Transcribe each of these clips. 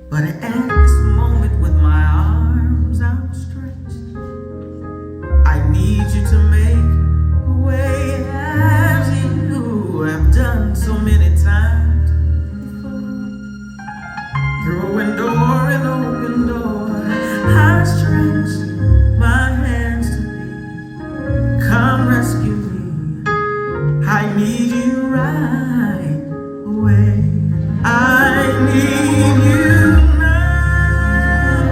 But at this moment, with my arms outstretched, I need you to make a way as you have done so many times before. Through an open door, I stretch my hands to thee. Come rescue me. I need you right away. I need you now.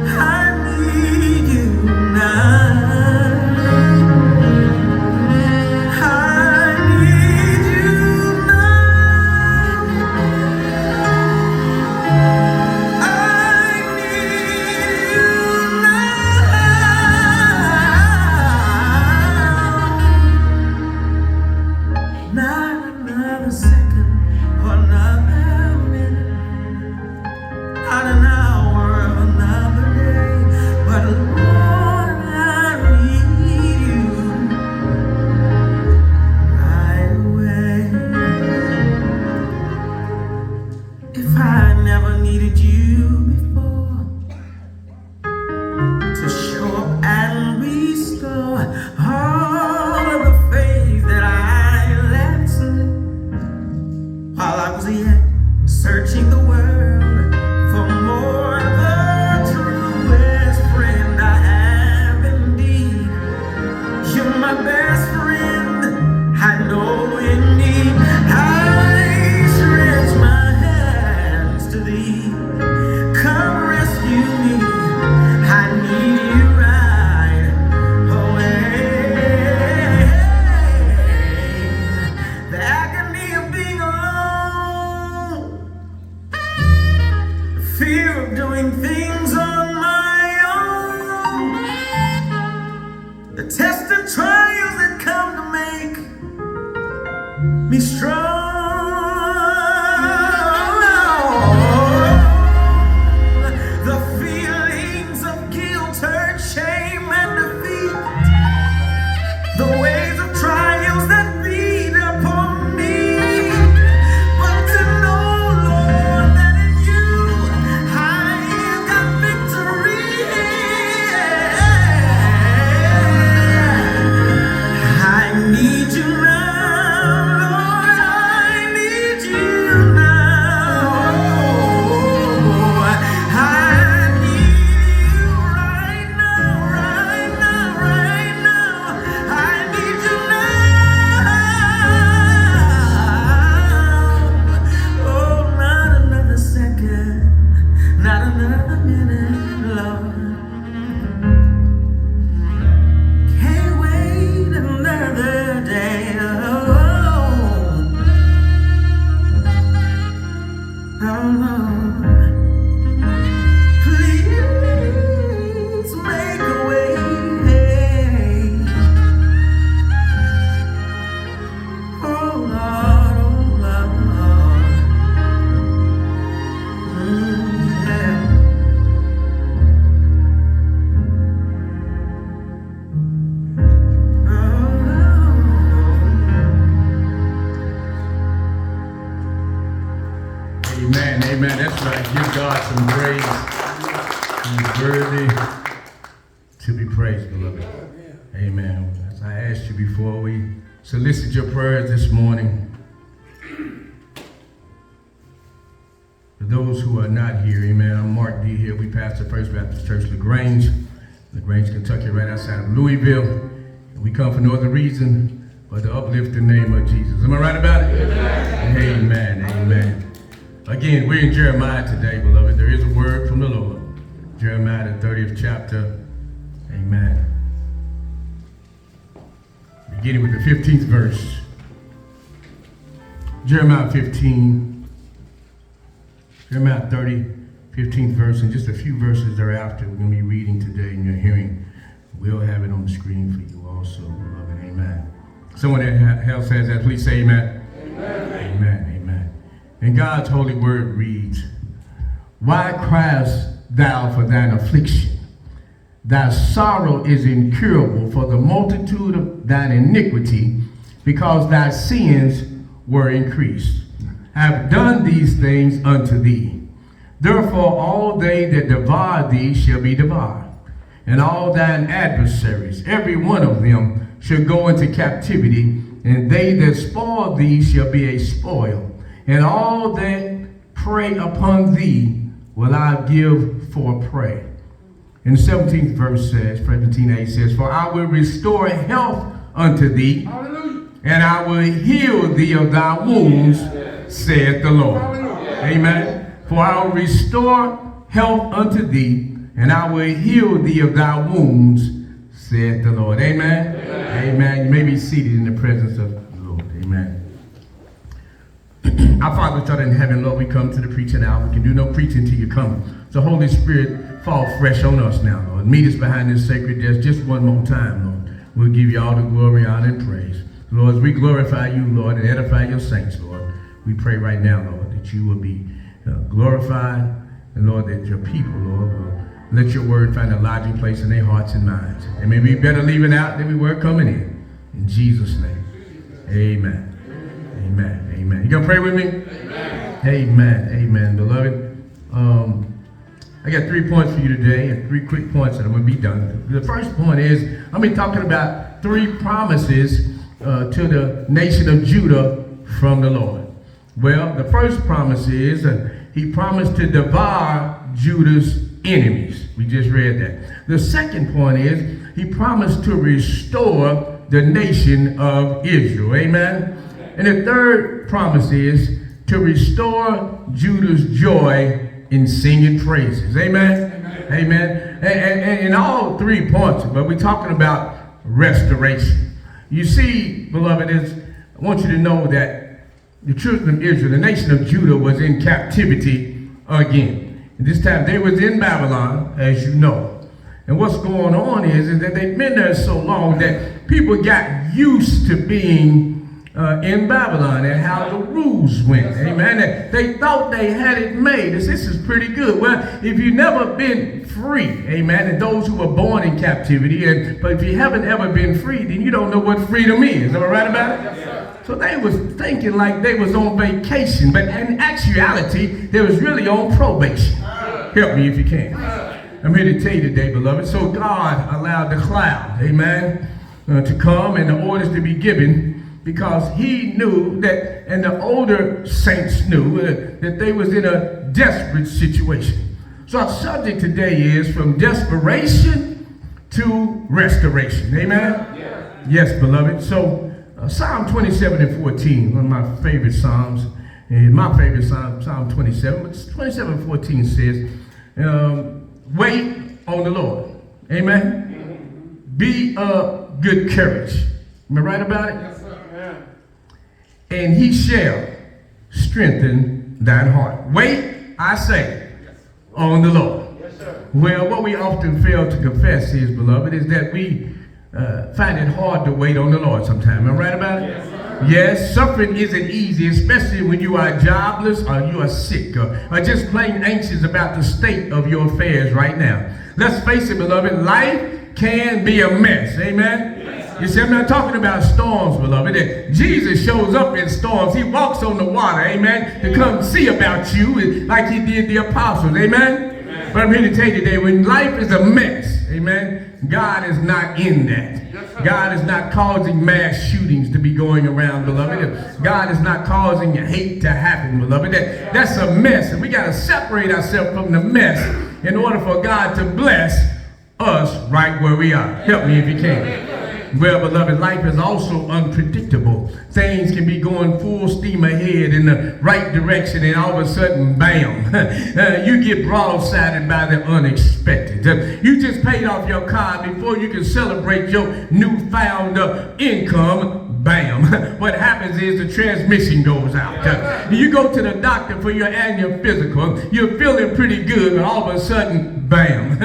I need you now. I need you now. I need you now. Not another second or another minute, not an hour of another day, but Lord, I need you right away. If I never needed you before to show up and restore all of the faith that I let slip while I was yet searching the world for more, the truest friend I have indeed. You're my best friend, I know in need. I stretch my hands to thee. Come rescue me. I need you right away. The agony of being alone, the fear of doing things on my own, the tests and trials that come to make me strong. The feelings of guilt, hurt, shame, and defeat, the waves of trials that beat upon me. But to know, Lord, that in you I've got victory. I need you now, Lord, I need you now. I need you right now, right now, right now. I need you now. Oh, not another second, not another minute, Lord. Can't wait another day. Oh, Lord, please make a way. Oh, Lord, oh, Lord. Yeah. Amen, amen. That's right. Give God some praise. He's worthy to be praised, beloved. Amen. As I asked you before, we solicit your prayers this morning. For those who are not here, amen, I'm Mark D. here. We pastor First Baptist Church LaGrange, Kentucky, right outside of Louisville. And we come for no other reason but to uplift the name of Jesus. Am I right about it? Amen. Amen, amen. Again, we're in Jeremiah today, beloved. There is a word from the Lord. Jeremiah, the 30th chapter. Amen. Beginning with the 15th verse. Jeremiah 15. Jeremiah 30, 15th verse, and just a few verses thereafter we're going to be reading today in your hearing. We'll have it on the screen for you also, beloved. Amen. Someone else has that, please say amen. Amen. Amen. Amen. And God's holy word reads, "Why criest thou for thine affliction? Thy sorrow is incurable for the multitude of thine iniquity, because thy sins were increased. I have done these things unto thee. Therefore all they that devour thee shall be devoured, and all thine adversaries, every one of them, shall go into captivity, and they that spoil thee shall be a spoil, and all that prey upon thee will I give for prey. And the 17th verse says, 17:8 says, for I will restore health unto thee, and I will heal thee of thy wounds, saith the Lord. Amen. For I will restore health unto thee, and I will heal thee of thy wounds, saith the Lord. Amen. Amen. You may be seated in the presence of the Lord. Amen. Our Father which art in heaven, Lord, we come to the preaching hour. We can do no preaching till you come. So Holy Spirit, fall fresh on us now, Lord. Meet us behind this sacred desk just one more time, Lord. We'll give you all the glory, honor, and praise. Lord, as we glorify you, Lord, and edify your saints, Lord, we pray right now, Lord, that you will be glorified, and Lord, that your people, Lord, will let your word find a lodging place in their hearts and minds. And may we better leave it out than we were coming in. In Jesus' name, amen. Amen. Amen. You gonna pray with me? Amen. Amen. Amen. Beloved, I got 3 points for you today, and 3 quick points that I'm going to be done. The first point is, I'm going to be talking about 3 promises to the nation of Judah from the Lord. Well, the first promise is, he promised to devour Judah's enemies. We just read that. The second point is, he promised to restore the nation of Israel. Amen. And the third promise is to restore Judah's joy in singing praises. Amen. Amen. And in all 3 points, but we're talking about restoration. You see, beloved, I want you to know that the children of Israel, the nation of Judah, was in captivity again. And this time they was in Babylon, as you know. And what's going on is that they've been there so long that people got used to being in Babylon and how the rules went. Amen. They thought they had it made. This is pretty good. Well, if you've never been free, amen, and those who were born in captivity, but if you haven't ever been free, then you don't know what freedom is. Am I right about it? Yes, so they was thinking like they was on vacation, but in actuality, they was really on probation. Help me if you can. I'm here to tell you today, beloved. So God allowed the cloud, amen, to come and the orders to be given, because he knew that, and the older saints knew that they was in a desperate situation. So our subject today is from desperation to restoration. Amen? Yeah. Yes, beloved. So Psalm 27 and 14, one of my favorite Psalms, and my favorite Psalm, Psalm 27, but 27:14 says, wait on the Lord. Amen? Be of good courage. Am I right about it? Yes, sir. And he shall strengthen thine heart. Wait, I say, on the Lord. Yes, sir. Well, what we often fail to confess is, beloved, is that we find it hard to wait on the Lord sometimes. Am I right about it? Yes, sir. Yes, suffering isn't easy, especially when you are jobless or you are sick or just plain anxious about the state of your affairs right now. Let's face it, beloved, life can be a mess. Amen? You see, I'm not talking about storms, beloved. Jesus shows up in storms. He walks on the water, amen, to come see about you like he did the apostles, amen? But I'm here to tell you today, when life is a mess, amen, God is not in that. God is not causing mass shootings to be going around, beloved. God is not causing hate to happen, beloved. That's a mess, and we got to separate ourselves from the mess in order for God to bless us right where we are. Help me if you can. Well, beloved, life is also unpredictable. Things can be going full steam ahead in the right direction, and all of a sudden, bam, you get broadsided by the unexpected. You just paid off your car before you can celebrate your newfound income. Bam. What happens is the transmission goes out. You go to the doctor for your annual physical. You're feeling pretty good, but all of a sudden, bam,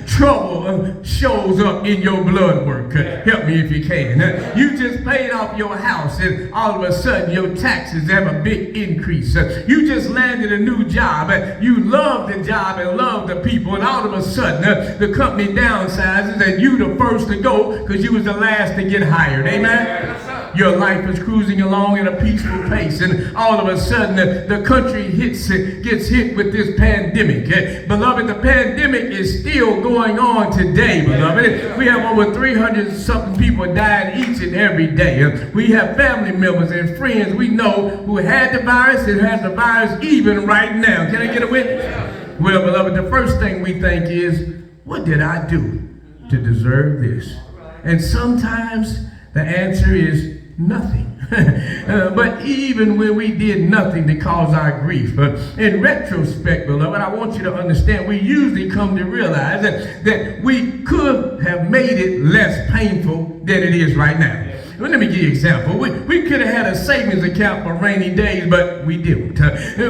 trouble shows up in your blood work. Help me if you can. You just paid off your house, and all of a sudden your taxes have a big increase. You just landed a new job. You love the job and love the people, and all of a sudden the company downsizes, and you the first to go because you was the last to get hired. Amen? your life is cruising along at a peaceful pace, and all of a sudden the country gets hit with this pandemic. Beloved, the pandemic is still going on today, beloved. We have over 300-something people dying each and every day. We have family members and friends we know who had the virus and has the virus even right now. Can I get a witness? Well, beloved, the first thing we think is, what did I do to deserve this? And sometimes the answer is nothing. But even when we did nothing to cause our grief, in retrospect, beloved, I want you to understand, we usually come to realize that we could have made it less painful than it is right now. Well, let me give you an example. We could have had a savings account for rainy days, but we didn't.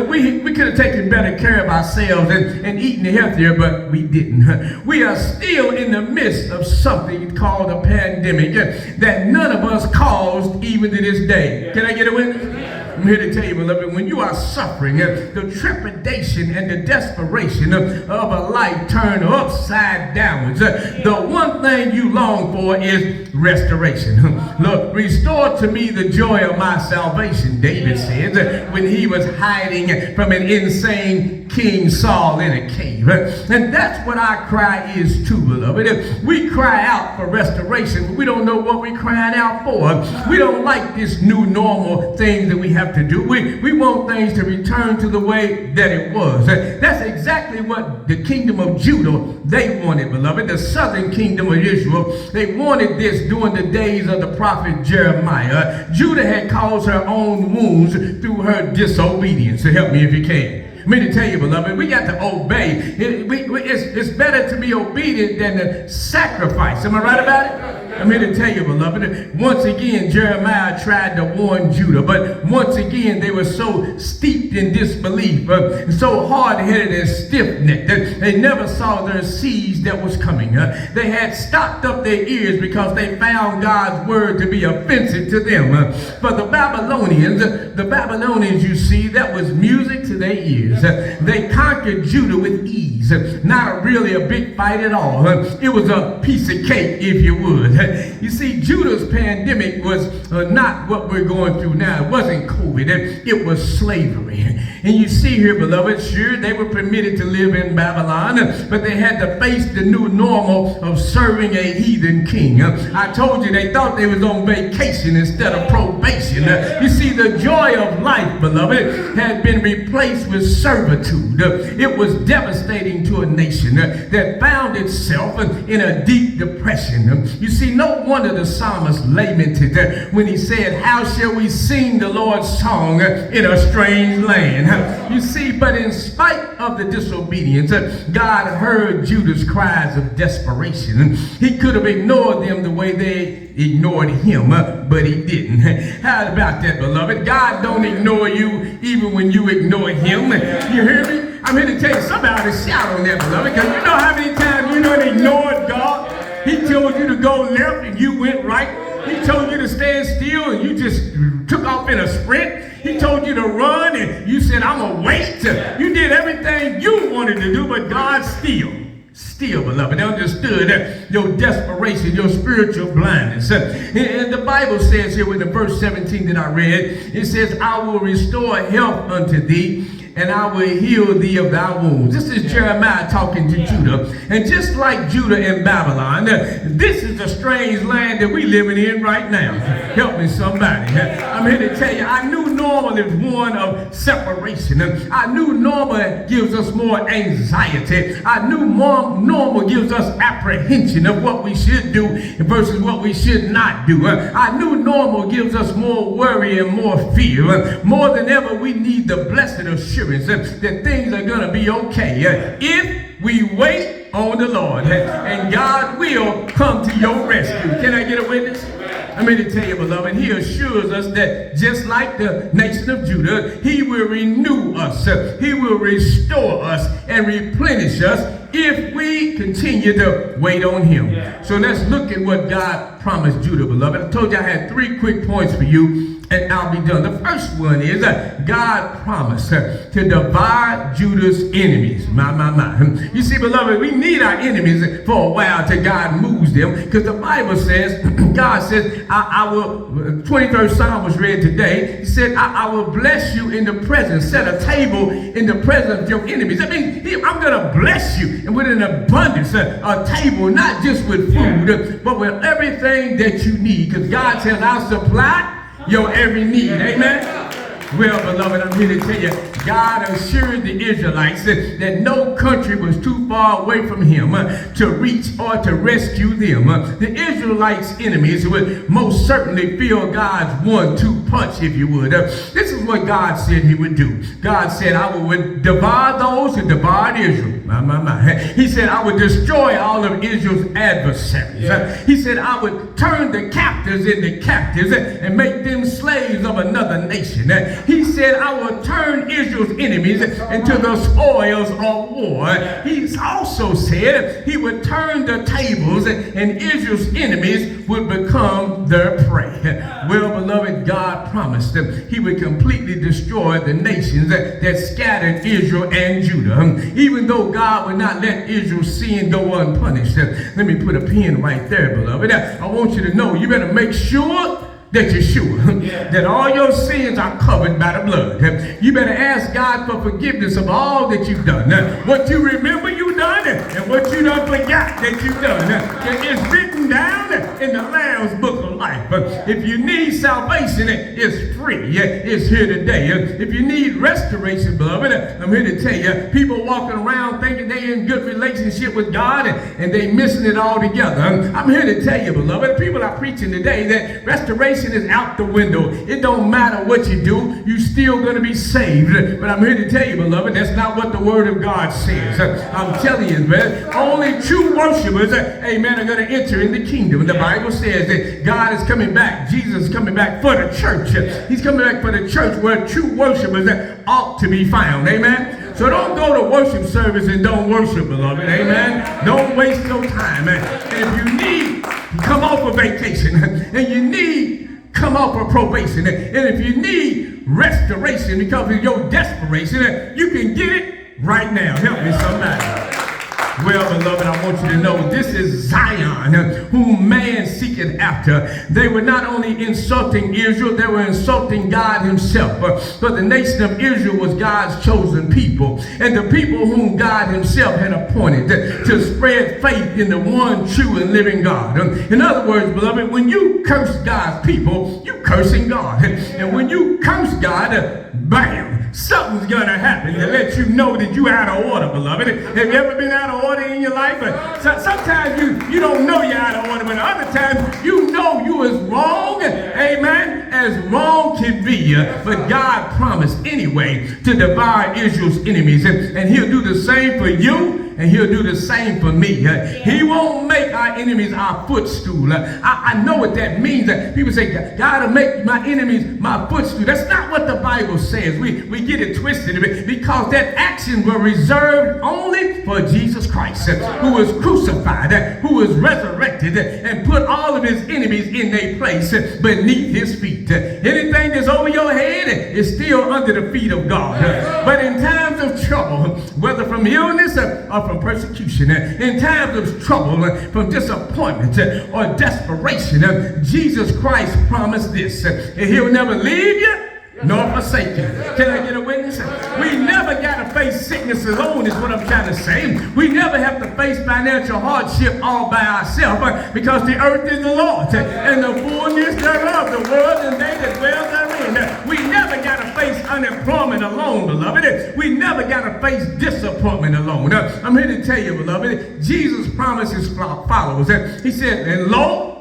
We could have taken better care of ourselves and eaten healthier, but we didn't. We are still in the midst of something called a pandemic that none of us caused even to this day. Can I get a witness? I'm here to tell you, beloved, when you are suffering, the trepidation and the desperation of a life turned upside downwards, the one thing you long for is restoration. Look, restore to me the joy of my salvation, David says, when he was hiding from an insane King Saul in a cave. And that's what our cry is too, beloved. We cry out for restoration, but we don't know what we're crying out for. We don't like this new normal thing that we have to do. We want things to return to the way that it was. That's exactly what the kingdom of Judah, they wanted, beloved. The southern kingdom of Israel, they wanted this during the days of the prophet Jeremiah. Judah had caused her own wounds through her disobedience. So help me if you can. I'm here to tell you, beloved, we got to obey. It's better to be obedient than to sacrifice. Am I right about it? I'm here to tell you, beloved, once again, Jeremiah tried to warn Judah, but once again, they were so steeped in disbelief, so hard-headed and stiff-necked, that they never saw their siege that was coming. They had stopped up their ears because they found God's word to be offensive to them. For the Babylonians, you see, that was music to their ears. They conquered Judah with ease, not really a big fight at all. It was a piece of cake, if you would. You see, Judah's pandemic was not what we're going through now. It wasn't COVID. It was slavery. And you see here, beloved, sure, they were permitted to live in Babylon, but they had to face the new normal of serving a heathen king. I told you they thought they was on vacation instead of probation. You see, the joy of life, beloved, had been replaced with servitude. It was devastating to a nation that found itself in a deep depression. You see, no wonder the psalmist lamented when he said, how shall we sing the Lord's song in a strange land? You see, but in spite of the disobedience, God heard Judah's cries of desperation. He could have ignored them the way they ignored him, but he didn't. How about that, beloved? God don't ignore you even when you ignore him. You hear me? I'm here to tell you, somebody shout on that, beloved, because you know how many times you done ignored God. He told you to go left and you went right. He told you to stand still and you just took off in a sprint. He told you to run and you said, I'm going to wait. You did everything you wanted to do, but God still, beloved, understood your desperation, your spiritual blindness. And the Bible says here in the verse 17 that I read, it says, I will restore health unto thee, and I will heal thee of thy wounds. This is Jeremiah talking to Judah. And just like Judah and Babylon, this is the strange land that we living in right now. Help me somebody. I'm here to tell you, I knew normal is one of separation. I knew normal gives us more anxiety. I knew normal gives us apprehension of what we should do versus what we should not do. I knew normal gives us more worry and more fear. More than ever, we need the blessed assurance that things are going to be okay if we wait on the Lord, and God will come to your rescue. Can I get a witness? I'm here to tell you, beloved, he assures us that just like the nation of Judah, he will renew us, he will restore us and replenish us if we continue to wait on him. So let's look at what God promised Judah, beloved. I told you I had 3 quick points for you. and I'll be done. The first one is God promised to divide Judah's enemies. My. You see, beloved, we need our enemies for a while till God moves them, because the Bible says, God says, I will, 23rd Psalm was read today. He said, I will bless you in the presence, set a table in the presence of your enemies. That means I'm going to bless you and with an abundance, a table, not just with food, but with everything that you need, because God says, I'll supply your every need. Amen. Well, beloved, I'm here to tell you, God assured the Israelites that no country was too far away from him to reach or to rescue them. The Israelites' enemies would most certainly feel God's 1-2 punch, if you would. This is what God said he would do. God said, I would divide those who divide Israel. He said, I would destroy all of Israel's adversaries. He said, I would turn the captives into captives and make them slaves of another nation. He said, I will turn Israel's enemies into the spoils of war. He also said he would turn the tables and Israel's enemies would become their prey. Well, beloved, God promised that he would completely destroy the nations that scattered Israel and Judah. Even though God would not let Israel's sin go unpunished. Let me put a pin right there, beloved. I want you to know, you better make sure that you're sure that all your sins are covered by the blood. You better ask God for forgiveness of all that you've done. What you remember you done and what you done forgot that you've done. It's written down in the Lamb's Book of Life. If you need salvation, it's free. It's here today. If you need restoration, beloved, I'm here to tell you, people walking around thinking they in good relationship with God and they missing it all together. I'm here to tell you, beloved, people are preaching today that restoration is out the window. It don't matter what you do, you still going to be saved. But I'm here to tell you, beloved, that's not what the word of God says. I'm telling you, man, only true worshipers, amen, are going to enter in the kingdom. The Bible says that God is coming back. Jesus is coming back for the church. He's coming back for the church where true worshipers ought to be found. Amen. So don't go to worship service and don't worship, beloved. Amen. Don't waste your time. And if you need, come off a vacation, and you need, come off of probation, and if you need restoration because of your desperation, you can get it right now. Help me somebody. Well, beloved, I want you to know this is Zion, whom man seeketh after. They were not only insulting Israel, they were insulting God himself. But the nation of Israel was God's chosen people, and the people whom God himself had appointed to spread faith in the one true and living God. In other words, beloved, when you curse God's people, you cursing God. And when you curse God, bam, something's going to happen to let you know that you're out of order, beloved. Have you ever been out of order in your life? Sometimes you don't know you're out of order, but other times you know you is wrong, amen, as wrong can be. But God promised anyway to divide Israel's enemies, and he'll do the same for you, and he'll do the same for me. He won't make our enemies our footstool. I know what that means. People say, God will make my enemies my footstool. That's not what the Bible says. We get it twisted because that action was reserved only for Jesus Christ, who was crucified, who was resurrected, and put all of his enemies in their place beneath his feet. Anything that's over your head is still under the feet of God. But in times of trouble, whether from illness or from persecution, in times of trouble, from disappointment or desperation, Jesus Christ promised this: he'll never leave you nor forsake you. Can I get a witness? We never got to face sickness alone, is what I'm trying to say. We never have to face financial hardship all by ourselves, because the earth is the Lord's and the fullness thereof, the world and they that dwell therein. We never got to face unemployment alone, beloved. We never got to face disappointment alone. I'm here to tell you, beloved, Jesus promised his followers. He said, and lo,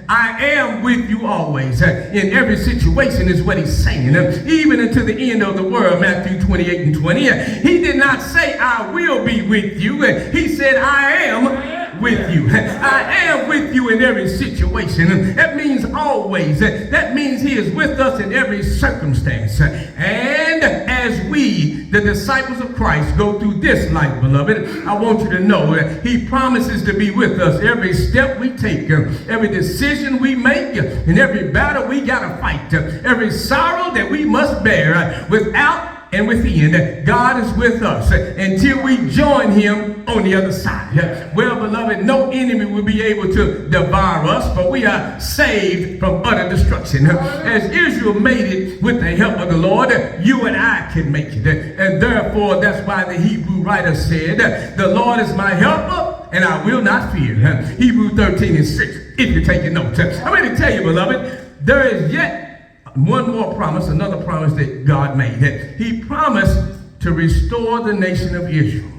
I am with you always. In every situation is what he's saying. Even until the end of the world, Matthew 28:20. He did not say, I will be with you. He said, I am with you. I am with you in every situation. That means always. That means he is with us in every circumstance. And as we, the disciples of Christ, go through this life, beloved, I want you to know that he promises to be with us every step we take, every decision we make, and every battle we got to fight, every sorrow that we must bear without and within. God is with us until we join him on the other side. Well, beloved, no enemy will be able to devour us, for we are saved from utter destruction. As Israel made it with the help of the Lord, you and I can make it. And therefore, that's why the Hebrew writer said, the Lord is my helper, and I will not fear. Hebrew 13:6, if you're taking notes. I'm going to tell you, beloved, there is yet one more promise, another promise that God made. That he promised to restore the nation of Israel.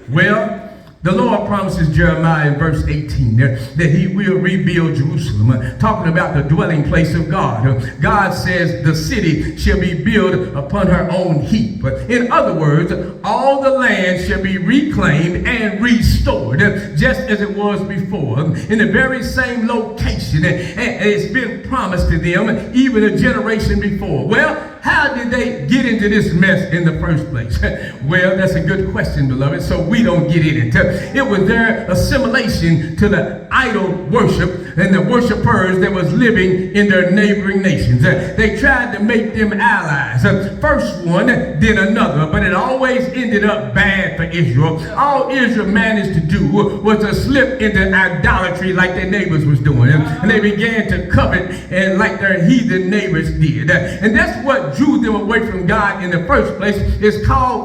Well, the Lord promises Jeremiah in verse 18 that he will rebuild Jerusalem, talking about the dwelling place of God. God says the city shall be built upon her own heap. In other words, all the land shall be reclaimed and restored, just as it was before, in the very same location. And it's been promised to them even a generation before. Well, how did they get into this mess in the first place? Well, that's a good question, beloved, so we don't get in it. It was their assimilation to the idol worship and the worshipers that was living in their neighboring nations. They tried to make them allies. First one, then another, but it always ended up bad for Israel. All Israel managed to do was to slip into idolatry like their neighbors was doing. And they began to covet and like their heathen neighbors did. And that's what drew them away from God in the first place.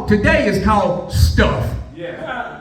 Today is called stuff. Yeah.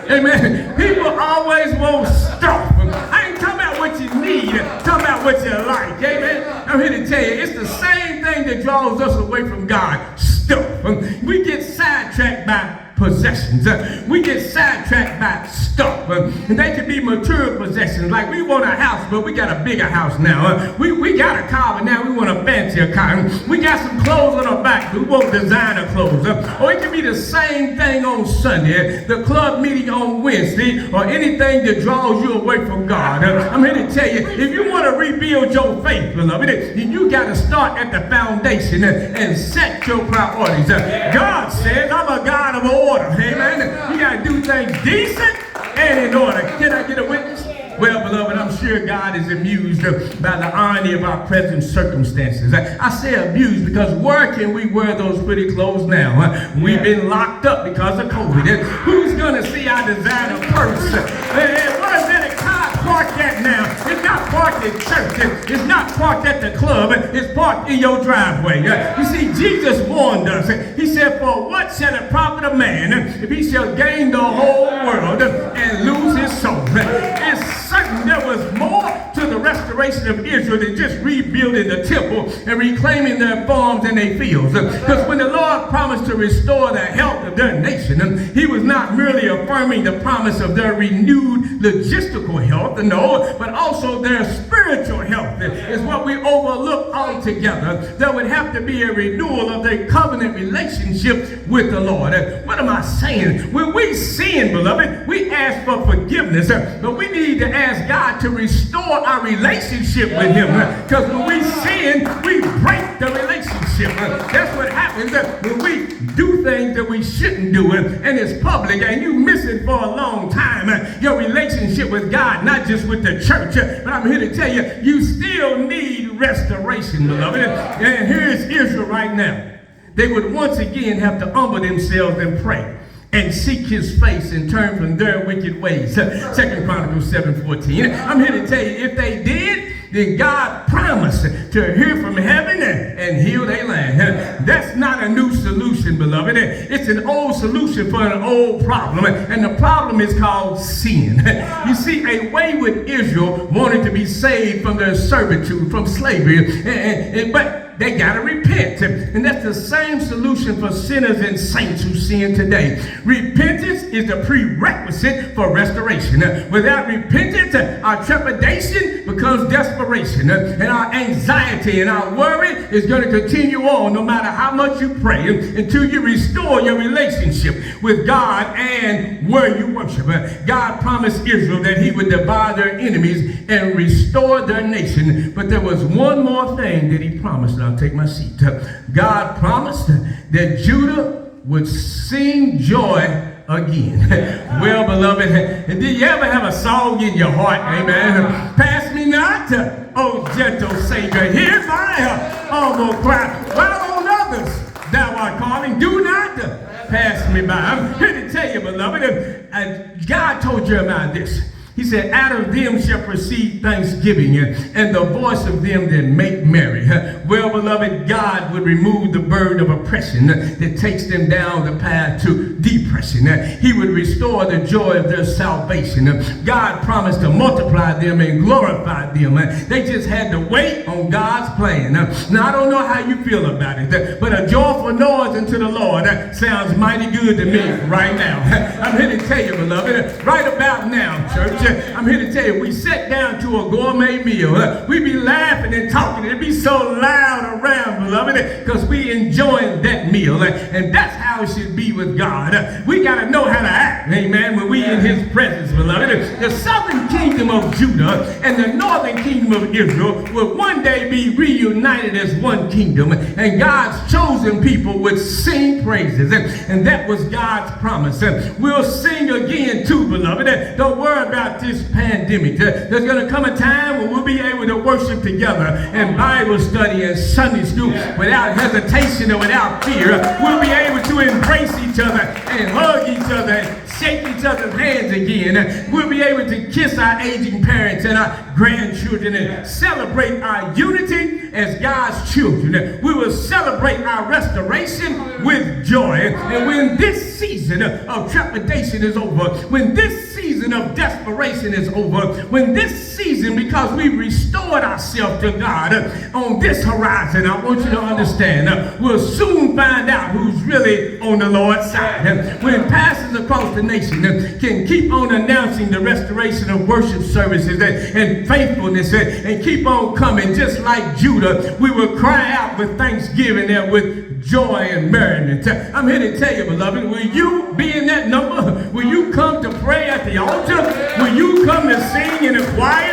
Amen. People always want stuff. I ain't talking about what you need, I'm talking about what you like. Amen. I'm here to tell you, it's the same thing that draws us away from God. Stuff. We get sidetracked by possessions. We get sidetracked by stuff. And they can be material possessions. Like we want a house, but we got a bigger house now. We got a car, but now we want a fancier car. We got some clothes on our back, but we want designer clothes. Or it can be the same thing on Sunday, the club meeting on Wednesday, or anything that draws you away from God. I'm here to tell you, if you want to rebuild your faith, beloved, then you got to start at the foundation and set your priorities. God says, I'm a God of order. Amen. You got to do things decent and in order. Can I get a witness? Well, beloved, I'm sure God is amused by the irony of our present circumstances. I say amused because where can we wear those pretty clothes now? We've been locked up because of COVID. Who's going to see our designer purse? Where's that car parked at now? It's not parked at church. It's not parked at the club. It's parked in your driveway. You see, Jesus warned us. He said, for what shall it profit a man if he shall gain the whole world and lose his soul? It's certain there was more to the restoration of Israel than just rebuilding the temple and reclaiming their farms and their fields. Because when the Lord promised to restore the health of their nation, he was not merely affirming the promise of their renewed logistical health, no, but also their spiritual health is what we overlook altogether. There would have to be a renewal of their covenant relationship with the Lord. What am I saying? When we sin, beloved, we ask for forgiveness, but we need to ask God to restore our relationship with him. Because when we sin, we break the relationship. That's what happens when we do things that we shouldn't do, and it's public, and you miss it for a long time. Your relationship with God, not just with the church, but I'm here to tell you, you still need restoration, beloved. And here's Israel right now. They would once again have to humble themselves and pray and seek his face and turn from their wicked ways. 2 Chronicles 7:14. I'm here to tell you, if they did, then God promised to hear from heaven and heal their land. That's not a new solution, beloved. It's an old solution for an old problem. And the problem is called sin. You see, a wayward Israel wanted to be saved from their servitude, from slavery. But they got to repent. And that's the same solution for sinners and saints who sin today. Repentance is the prerequisite for restoration. Without repentance, our trepidation becomes desperation. And our anxiety and our worry is going to continue on no matter how much you pray until you restore your relationship with God and where you worship. God promised Israel that he would devour their enemies and restore their nation. But there was one more thing that he promised. I'll take my seat. God promised that Judah would sing joy again. Well, beloved, did you ever have a song in your heart? Amen. Pass me not, oh gentle Savior. Here's my humble cry. While on others thou art calling, do not pass me by. I'm here to tell you, beloved, God told Jeremiah this. He said, out of them shall proceed thanksgiving and the voice of them that make merry. Well, beloved, God would remove the burden of oppression that takes them down the path to depression. He would restore the joy of their salvation. God promised to multiply them and glorify them. They just had to wait on God's plan. Now, I don't know how you feel about it, but a joyful noise unto the Lord sounds mighty good to me right now. I'm here to tell you, beloved, right about now, church, I'm here to tell you, we sat down to a gourmet meal. We be laughing and talking. It'd be so loud around, beloved, because we enjoying that meal. And that's how it should be with God. We got to know how to act, amen, when we in his presence, beloved. The southern kingdom of Judah and the northern kingdom of Israel will one day be reunited as one kingdom. And God's chosen people would sing praises. And that was God's promise. We'll sing again too, beloved. Don't worry about this pandemic. There's going to come a time when we'll be able to worship together and Bible study and Sunday school without hesitation or without fear. We'll be able to embrace each other and hug each other and shake each other's hands again. We'll be able to kiss our aging parents and our grandchildren and celebrate our unity as God's children. We will celebrate our restoration with joy. And when this season of trepidation is over, when this season of desperation is over, when this season, because we've restored ourselves to God on this horizon, I want you to understand, we'll soon find out who's really on the Lord's side. When pastors across the nation can keep on announcing the restoration of worship services and faithfulness and keep on coming just like Judah, we will cry out with thanksgiving and with joy and merriment. I'm here to tell you, beloved, will you be in that number? Will you come to pray at the altar? Will you come to sing in the choir?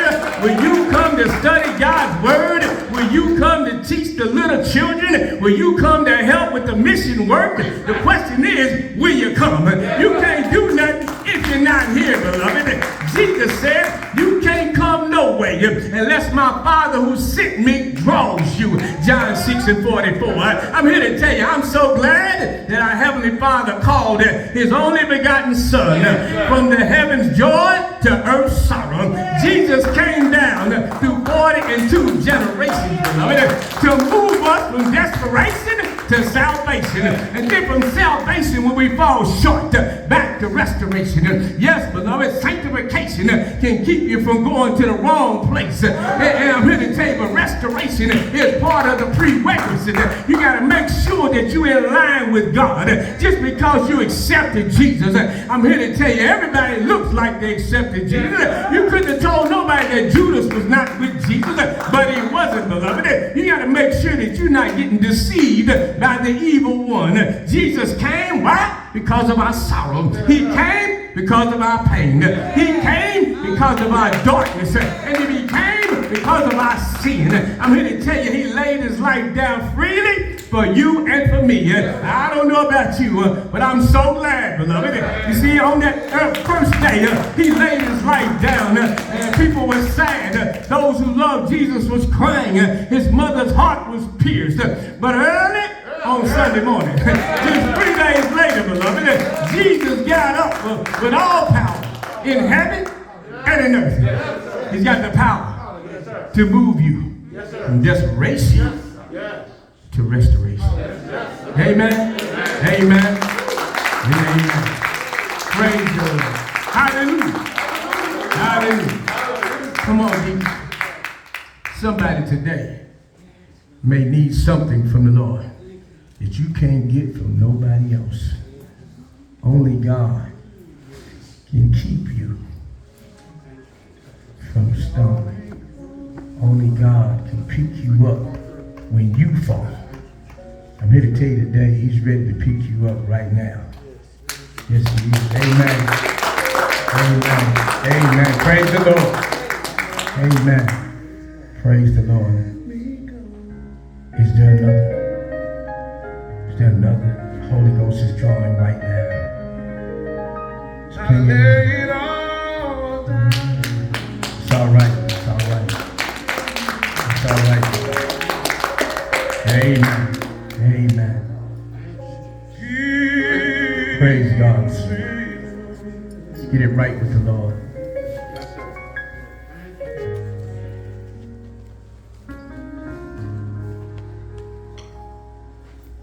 Will you come to study God's word? Will you come to teach the little children? Will you come to help with the mission work? The question is, will you come? You can't do nothing if you're not here, beloved. Jesus said, you can't come no way unless my Father who sent me draws you. John 6:44. I'm here to tell you, I'm so glad that our Heavenly Father called his only begotten Son from the heavens joy to earth's sorrow. Jesus came down through 42 generations, beloved, to move us from desperation to salvation, and then from salvation when we fall short back to restoration. Yes, beloved, sanctification can keep you from going to the wrong place. And I'm here to tell you, but restoration is part of the prerequisite. You got to make sure that you're in line with God. Just because you accepted Jesus, I'm here to tell you, everybody looks like they accepted Jesus. You couldn't have told nobody that Judas was not with Jesus, but he wasn't, beloved. You got to make sure that you're not getting deceived by the evil one. Jesus came, why? Because of our sorrow. He came because of our pain. He came because of our darkness. And he came because of our sin. I'm here to tell you, he laid his life down freely for you and for me. I don't know about you, but I'm so glad, beloved. You see, on that first day, he laid his life down, and people were sad. Those who loved Jesus was crying. His mother's heart was pierced. But early on Sunday morning, just 3 days later, beloved, Jesus got up with all power in heaven and in earth. He's got the power to move you from desperation to restoration. Amen. Amen. Amen. Praise the Lord. Hallelujah. Hallelujah. Come on, Jesus. Somebody today may need something from the Lord that you can't get from nobody else. Only God can keep you from stumbling. Only God can pick you up when you fall. I'm here to tell you today, he's ready to pick you up right now. Yes, he is. Amen. Amen. Amen. Praise the Lord. Amen. Praise the Lord. Is there another? Is there another? Holy Ghost is drawing right now. It's clinging. It's all right. It's all right. It's all right. Amen. Amen. Praise God. Let's get it right with the Lord.